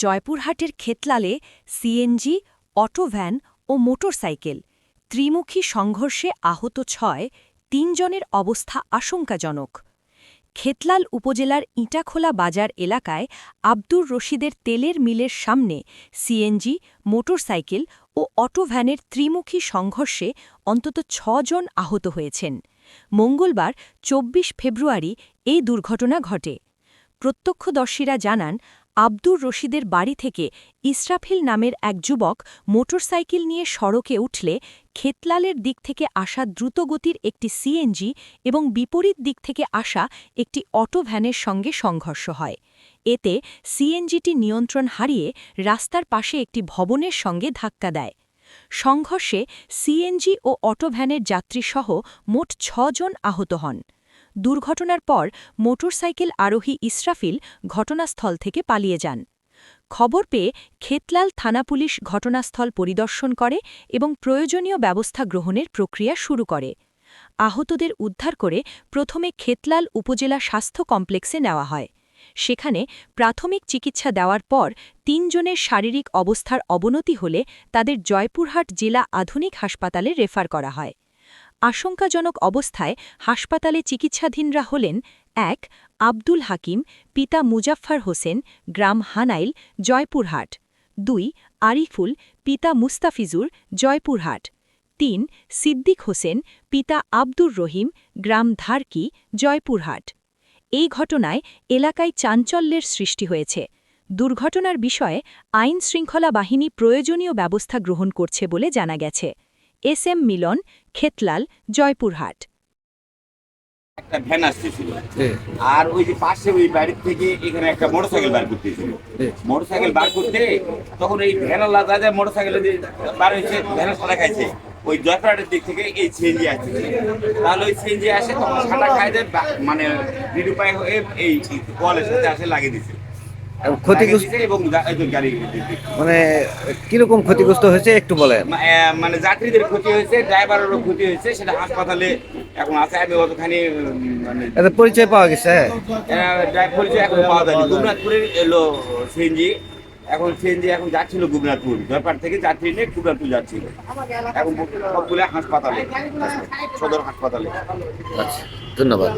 জয়পুরহাটের খেতলালে CNG, auto van ও motorcycle ত্রিমুখী সংঘর্ষে আহত ৩ জনের অবস্থা আশঙ্কাজনক। খেতলাল উপজেলার ইটাখোলা বাজার এলাকায় আব্দুর রশিদের তেলের মিলের সামনে সিএনজি, মোটরসাইকেল ও অটোভ্যানের ত্রিমুখী সংঘর্ষে অন্তত ৬ জন আহত হয়েছেন। মঙ্গলবার ২৪ ফেব্রুয়ারি এই দুর্ঘটনা ঘটে। প্রত্যক্ষদর্শীরা জানান, আব্দুর রশিদের বাড়ি থেকে ইসরাফিল নামের এক যুবক মোটরসাইকেল নিয়ে সড়কে উঠলে খেতলালের দিক থেকে আসা দ্রুতগতির একটি সিএনজি এবং বিপরীত দিক থেকে আসা একটি অটোভ্যানের সঙ্গে সংঘর্ষ হয়। এতে সিএনজিটি নিয়ন্ত্রণ হারিয়ে রাস্তার পাশে একটি ভবনের সঙ্গে ধাক্কা দেয়। সংঘর্ষে সিএনজি ও অটোভ্যানের যাত্রীসহ মোট ৬ জন আহত হন। দুর্ঘটনার পর মোটরসাইকেল আরোহী ইসরাফিল ঘটনাস্থল থেকে পালিয়ে যান। খবর পেয়ে খেতলাল থানা পুলিশ ঘটনাস্থল পরিদর্শন করে এবং প্রয়োজনীয় ব্যবস্থা গ্রহণের প্রক্রিয়া শুরু করে। আহতদের উদ্ধার করে প্রথমে খেতলাল উপজেলা স্বাস্থ্য কমপ্লেক্সে নেওয়া হয়। সেখানে প্রাথমিক চিকিৎসা দেওয়ার পর ৩ জনের শারীরিক অবস্থার অবনতি হলে তাদের জয়পুরহাট জেলা আধুনিক হাসপাতালে রেফার করা হয়। আশঙ্কাজনক অবস্থায় হাসপাতালে চিকিৎসাধীনরা হলেন: ১. আব্দুল হাকিম, পিতা মুজাফফর হোসেন, গ্রাম হানাইল, জয়পুরহাট। ২. আরিফুল, পিতা মুস্তাফিজুর, জয়পুরহাট। ৩. সিদ্দিক হোসেন, পিতা আব্দুর রহিম, গ্রাম ধারকি, জয়পুরহাট। এই ঘটনায় এলাকায় চাঞ্চল্যের সৃষ্টি হয়েছে। দুর্ঘটনার বিষয়ে আইন শৃঙ্খলা বাহিনী প্রয়োজনীয় ব্যবস্থা গ্রহণ করছে বলে জানা গেছে। এস.এম. মিলন, খেতলাল, জয়পুরহাট। একটা ভ্যান আসতেছিল, আর ওই যে পাশে ওই বাড়ির থেকে এখানে একটা মোটরসাইকেল বার করতেছিল। মোটরসাইকেল বার করতে তখন এই ভ্যানওয়ালা দাদা মোটরসাইকেলে যে বার হয়েছে, ভ্যানের সাদা খাইছে ওই জয়পুরহাটের দিক থেকে এই সিএনজি আসতেছে। তাহলে ওই সিএনজি আসে তখন সাদা খাই দেয়, মানে নিরুপায় হয়ে এই কলের সাথে আসে লাগিয়ে দিচ্ছে ক্ষতিগ্রস্ত এবং গাড়ি মানে কিরকম ক্ষতিগ্রস্ত হয়েছে একটু বলেন। মানে যাত্রীদের ক্ষতি হয়েছে, ড্রাইভারেরও ক্ষতি হয়েছে, সেটা হাসপাতালে এখন আছে। আমি অতখানি মানে এটা পরিচয় পাওয়া গেছে। পরিচয় এখন পাওয়া যায়নি। গুবনাথপুরের এলো সিএনজি, এখন সিএনজি এখন যাচ্ছিল গুবনাথপুর, জয়পাট থেকে যাত্রী নিয়ে গুবনাথপুর যাচ্ছিল। এখন সবগুলো হাসপাতালে, সদর হাসপাতালে। আচ্ছা, ধন্যবাদ।